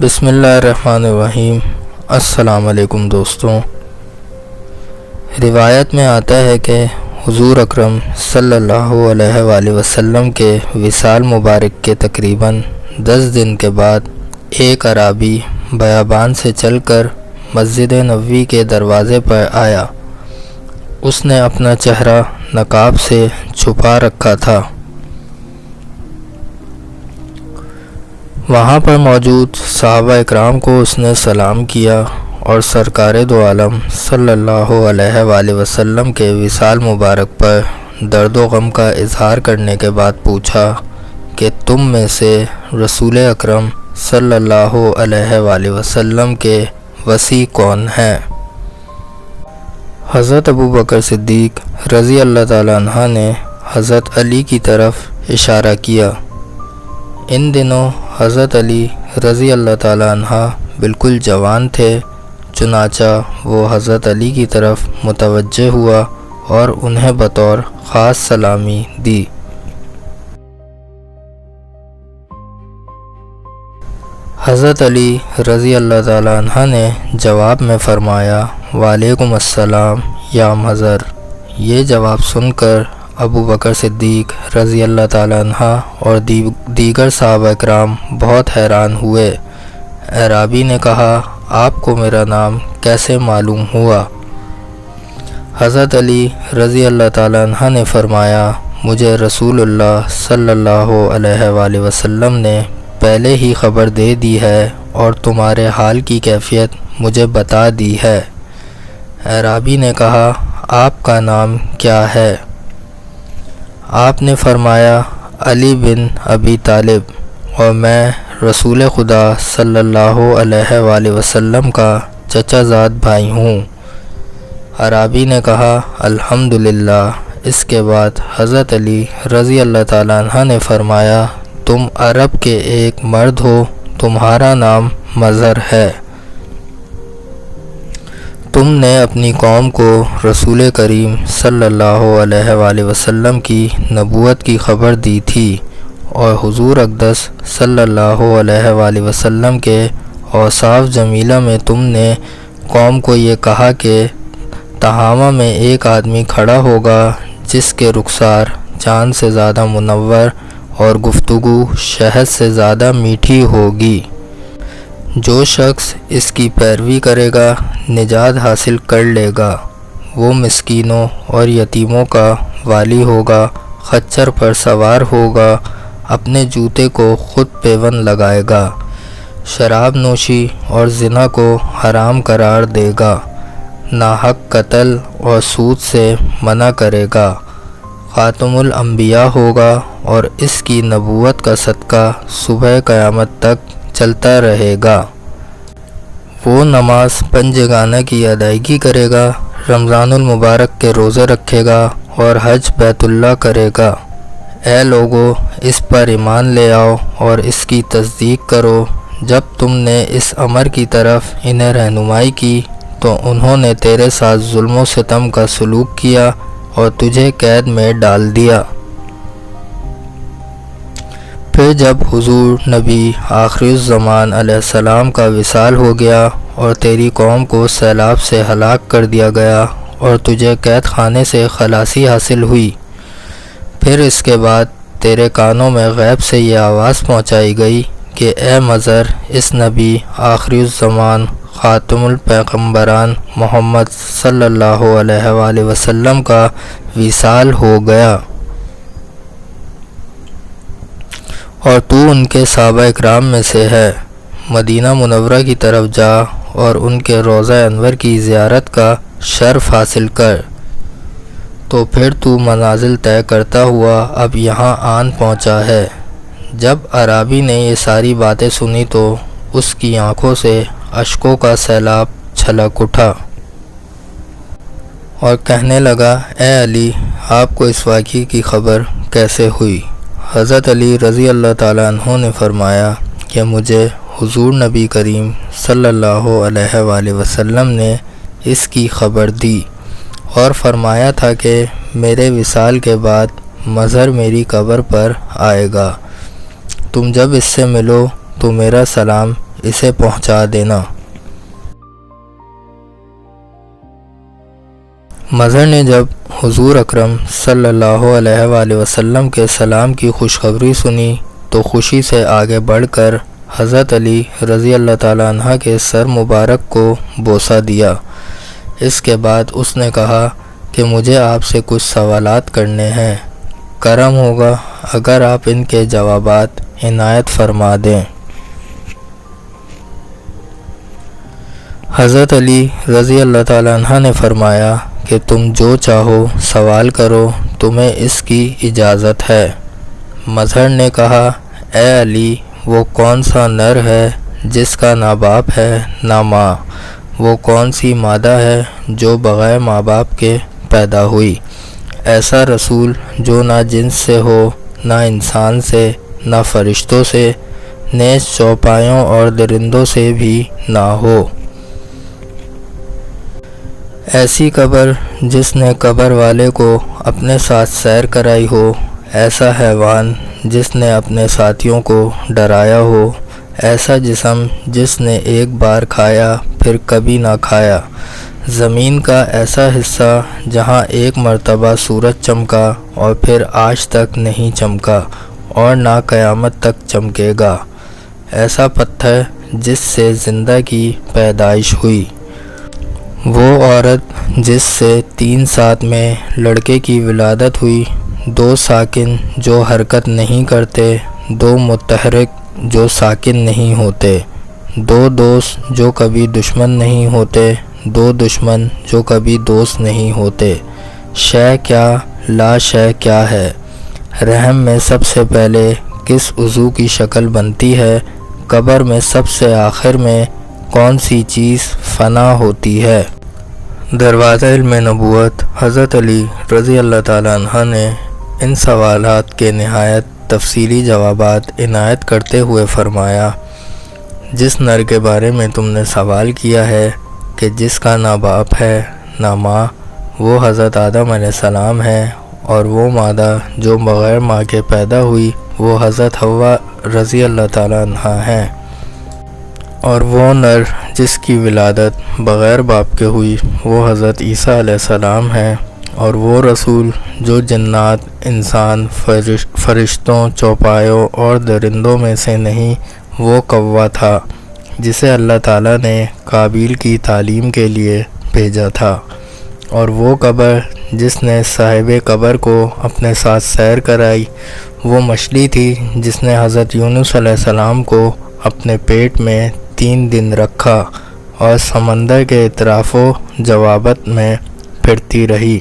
بسم اللہ الرحمن الرحیم۔ السلام علیکم دوستوں، روایت میں آتا ہے کہ حضور اکرم صلی اللہ علیہ وآلہ وسلم کے وصال مبارک کے تقریباً 10 دن کے بعد ایک اعرابی بیابان سے چل کر مسجد نبوی کے دروازے پر آیا۔ اس نے اپنا چہرہ نقاب سے چھپا رکھا تھا۔ وہاں پر موجود صحابہ اکرام کو اس نے سلام کیا اور سرکار دو عالم صلی اللہ علیہ وآلہ وسلم کے وصال مبارک پر درد و غم کا اظہار کرنے کے بعد پوچھا کہ تم میں سے رسول اکرم صلی اللہ علیہ وآلہ وسلم کے وصی کون ہیں؟ حضرت ابو بکر صدیق رضی اللہ تعالیٰ عنہ نے حضرت علی کی طرف اشارہ کیا۔ ان دنوں حضرت علی رضی اللہ تعالیٰ عنہ بالکل جوان تھے، چنانچہ وہ حضرت علی کی طرف متوجہ ہوا اور انہیں بطور خاص سلامی دی۔ حضرت علی رضی اللہ تعالیٰ عنہ نے جواب میں فرمایا، وعلیکم السلام یا محضر۔ یہ جواب سن کر ابو بکر صدیق رضی اللہ تعالیٰ عنہ اور دیگر صحابہ اکرام بہت حیران ہوئے۔ اعرابی نے کہا، آپ کو میرا نام کیسے معلوم ہوا؟ حضرت علی رضی اللہ تعالیٰ عنہ نے فرمایا، مجھے رسول اللہ صلی اللہ علیہ وآلہ وسلم نے پہلے ہی خبر دے دی ہے اور تمہارے حال کی کیفیت مجھے بتا دی ہے۔ اعرابی نے کہا، آپ کا نام کیا ہے؟ آپ نے فرمایا، علی بن ابی طالب، اور میں رسول خدا صلی اللہ علیہ وآلہ وسلم کا چچا زاد بھائی ہوں۔ اعرابی نے کہا، الحمدللہ۔ اس کے بعد حضرت علی رضی اللہ تعالیٰ عنہ نے فرمایا، تم عرب کے ایک مرد ہو، تمہارا نام مظہر ہے۔ تم نے اپنی قوم کو رسول کریم صلی اللہ علیہ وآلہ وسلم کی نبوت کی خبر دی تھی، اور حضور اقدس صلی اللہ علیہ وآلہ وسلم کے اوصاف جمیلہ میں تم نے قوم کو یہ کہا کہ تہامہ میں ایک آدمی کھڑا ہوگا جس کے رخسار چاند سے زیادہ منور اور گفتگو شہد سے زیادہ میٹھی ہوگی۔ جو شخص اس کی پیروی کرے گا نجات حاصل کر لے گا۔ وہ مسکینوں اور یتیموں کا والی ہوگا، خچر پر سوار ہوگا، اپنے جوتے کو خود پیوند لگائے گا، شراب نوشی اور زنا کو حرام قرار دے گا، ناحق قتل اور سود سے منع کرے گا، خاتم الانبیاء ہوگا اور اس کی نبوت کا صدقہ صبح قیامت تک چلتا رہے گا۔ وہ نماز پنجگانہ کی ادائیگی کرے گا، رمضان المبارک کے روزے رکھے گا اور حج بیت اللہ کرے گا۔ اے لوگو، اس پر ایمان لے آؤ اور اس کی تصدیق کرو۔ جب تم نے اس امر کی طرف انہیں رہنمائی کی تو انہوں نے تیرے ساتھ ظلم و ستم کا سلوک کیا اور تجھے قید میں ڈال دیا۔ پھر جب حضور نبی آخری الزمان علیہ السلام کا وصال ہو گیا اور تیری قوم کو سیلاب سے ہلاک کر دیا گیا اور تجھے قید خانے سے خلاصی حاصل ہوئی، پھر اس کے بعد تیرے کانوں میں غیب سے یہ آواز پہنچائی گئی کہ اے مظہر، اس نبی آخری الزمان خاتم الپیغمبران محمد صلی اللہ علیہ وآلہ وسلم کا وصال ہو گیا، اور تو ان کے صحابہ اکرام میں سے ہے۔ مدینہ منورہ کی طرف جا اور ان کے روضہ انور کی زیارت کا شرف حاصل کر۔ تو پھر تو منازل طے کرتا ہوا اب یہاں آن پہنچا ہے۔ جب اعرابی نے یہ ساری باتیں سنی تو اس کی آنکھوں سے اشکوں کا سیلاب چھلک اٹھا اور کہنے لگا، اے علی، آپ کو اس واقعے کی خبر کیسے ہوئی؟ حضرت علی رضی اللہ تعالیٰ عنہ نے فرمایا کہ مجھے حضور نبی کریم صلی اللہ علیہ وآلہ وسلم نے اس کی خبر دی اور فرمایا تھا کہ میرے وصال کے بعد مظہر میری قبر پر آئے گا، تم جب اس سے ملو تو میرا سلام اسے پہنچا دینا۔ مظہر نے جب حضور اکرم صلی اللہ علیہ وآلہ وسلم کے سلام کی خوشخبری سنی تو خوشی سے آگے بڑھ کر حضرت علی رضی اللہ تعالیٰ عنہ کے سر مبارک کو بوسہ دیا۔ اس کے بعد اس نے کہا کہ مجھے آپ سے کچھ سوالات کرنے ہیں، کرم ہوگا اگر آپ ان کے جوابات عنایت فرما دیں۔ حضرت علی رضی اللہ تعالیٰ عنہ نے فرمایا کہ تم جو چاہو سوال کرو، تمہیں اس کی اجازت ہے۔ مظہر نے کہا، اے علی، وہ کون سا نر ہے جس کا نہ باپ ہے نہ ماں؟ وہ کون سی مادہ ہے جو بغیر ماں باپ کے پیدا ہوئی؟ ایسا رسول جو نہ جنس سے ہو، نہ انسان سے، نہ فرشتوں سے، نیز چوپایوں اور درندوں سے بھی نہ ہو۔ ایسی قبر جس نے قبر والے کو اپنے ساتھ سیر کرائی ہو، ایسا حیوان جس نے اپنے ساتھیوں کو ڈرایا ہو، ایسا جسم جس نے ایک بار کھایا پھر کبھی نہ کھایا، زمین کا ایسا حصہ جہاں ایک مرتبہ سورج چمکا اور پھر آج تک نہیں چمکا اور نہ قیامت تک چمکے گا، ایسا پتھر جس سے زندہ کی پیدائش ہوئی، وہ عورت جس سے 3 ساتھ میں لڑکے کی ولادت ہوئی، 2 ساکن جو حرکت نہیں کرتے، 2 متحرک جو ساکن نہیں ہوتے، 2 دوست جو کبھی دشمن نہیں ہوتے، 2 دشمن جو کبھی دوست نہیں ہوتے، شے کیا لا شے کیا ہے، رحم میں سب سے پہلے کس عضو کی شکل بنتی ہے، قبر میں سب سے آخر میں کون سی چیز فنا ہوتی ہے۔ دروازہ علم نبوت حضرت علی رضی اللہ تعالیٰ عنہ نے ان سوالات کے نہایت تفصیلی جوابات عنایت کرتے ہوئے فرمایا، جس نر کے بارے میں تم نے سوال کیا ہے کہ جس کا نہ باپ ہے نہ ماں، وہ حضرت آدم علیہ السلام ہے، اور وہ مادہ جو بغیر ماں کے پیدا ہوئی وہ حضرت حوا رضی اللہ تعالیٰ عنہ ہیں، اور وہ نر جس کی ولادت بغیر باپ کے ہوئی وہ حضرت عیسیٰ علیہ السلام ہیں، اور وہ رسول جو جنات، انسان، فرشتوں، چوپایوں اور درندوں میں سے نہیں، وہ کوا تھا جسے اللہ تعالیٰ نے قابیل کی تعلیم کے لیے بھیجا تھا، اور وہ قبر جس نے صاحب قبر کو اپنے ساتھ سیر کرائی، وہ مچھلی تھی جس نے حضرت یونس علیہ السلام کو اپنے پیٹ میں 3 دن رکھا اور سمندر کے اطراف و جوابت میں پھرتی رہی،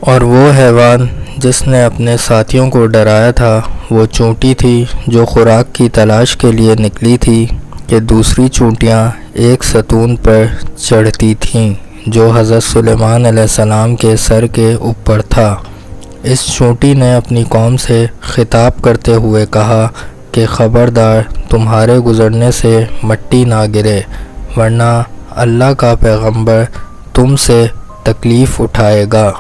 اور وہ حیوان جس نے اپنے ساتھیوں کو ڈرایا تھا وہ چونٹی تھی جو خوراک کی تلاش کے لیے نکلی تھی کہ دوسری چونٹیاں ایک ستون پر چڑھتی تھیں جو حضرت سلیمان علیہ السلام کے سر کے اوپر تھا۔ اس چونٹی نے اپنی قوم سے خطاب کرتے ہوئے کہا کہ خبردار تمہارے گزرنے سے مٹی نہ گرے، ورنہ اللہ کا پیغمبر تم سے تکلیف اٹھائے گا۔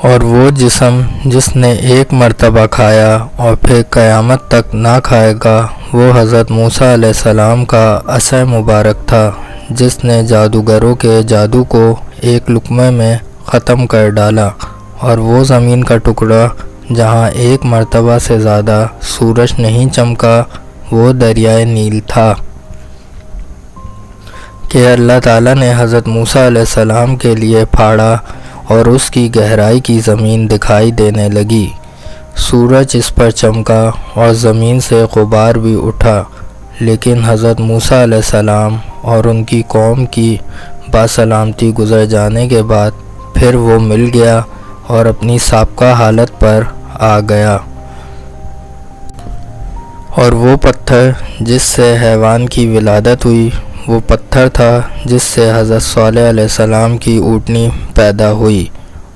اور وہ جسم جس نے ایک مرتبہ کھایا اور پھر قیامت تک نہ کھائے گا وہ حضرت موسیٰ علیہ السلام کا عصا مبارک تھا جس نے جادوگروں کے جادو کو ایک لقمے میں ختم کر ڈالا، اور وہ زمین کا ٹکڑا جہاں ایک مرتبہ سے زیادہ سورج نہیں چمکا وہ دریائے نیل تھا کہ اللہ تعالیٰ نے حضرت موسیٰ علیہ السلام کے لیے پھاڑا اور اس کی گہرائی کی زمین دکھائی دینے لگی، سورج اس پر چمکا اور زمین سے غبار بھی اٹھا، لیکن حضرت موسیٰ علیہ السلام اور ان کی قوم کی باسلامتی گزر جانے کے بعد پھر وہ مل گیا اور اپنی سابقہ حالت پر آ گیا، اور وہ پتھر جس سے حیوان کی ولادت ہوئی وہ پتھر تھا جس سے حضرت صالح علیہ السلام کی اونٹنی پیدا ہوئی،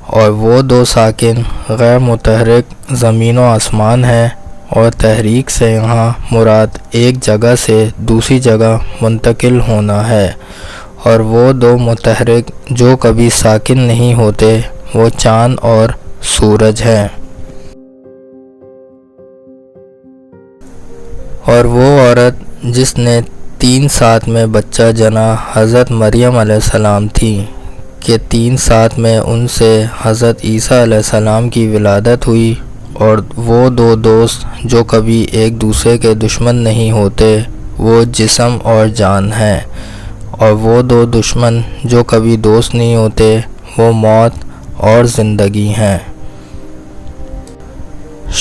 اور وہ 2 ساکن غیر متحرک زمین و آسمان ہیں، اور تحریک سے یہاں مراد ایک جگہ سے دوسری جگہ منتقل ہونا ہے، اور وہ 2 متحرک جو کبھی ساکن نہیں ہوتے وہ چاند اور سورج ہیں، اور وہ عورت جس نے 3 ساتھ میں بچہ جنا حضرت مریم علیہ السلام تھی کہ 3 ساتھ میں ان سے حضرت عیسیٰ علیہ السلام کی ولادت ہوئی، اور وہ 2 دوست جو کبھی ایک دوسرے کے دشمن نہیں ہوتے وہ جسم اور جان ہیں، اور وہ 2 دشمن جو کبھی دوست نہیں ہوتے وہ موت اور زندگی ہیں۔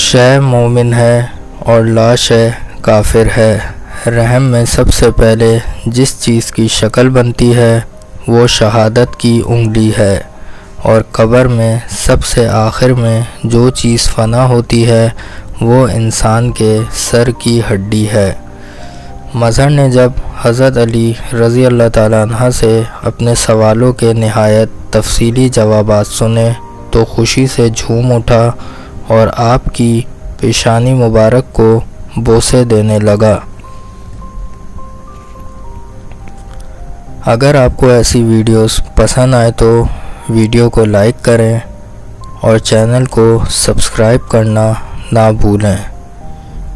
شے مومن ہے اور لا شے کافر ہے۔ رحم میں سب سے پہلے جس چیز کی شکل بنتی ہے وہ شہادت کی انگلی ہے، اور قبر میں سب سے آخر میں جو چیز فنا ہوتی ہے وہ انسان کے سر کی ہڈی ہے۔ مظہر نے جب حضرت علی رضی اللہ تعالیٰ عنہ سے اپنے سوالوں کے نہایت تفصیلی جوابات سنے تو خوشی سے جھوم اٹھا اور آپ کی پیشانی مبارک کو بوسے دینے لگا۔ اگر آپ کو ایسی ویڈیوز پسند آئے تو ویڈیو کو لائک کریں اور چینل کو سبسکرائب کرنا نہ بھولیں،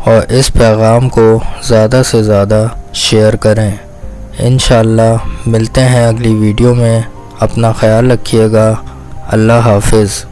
اور اس پیغام کو زیادہ سے زیادہ شیئر کریں۔ انشاءاللہ ملتے ہیں اگلی ویڈیو میں۔ اپنا خیال رکھیے گا۔ اللہ حافظ۔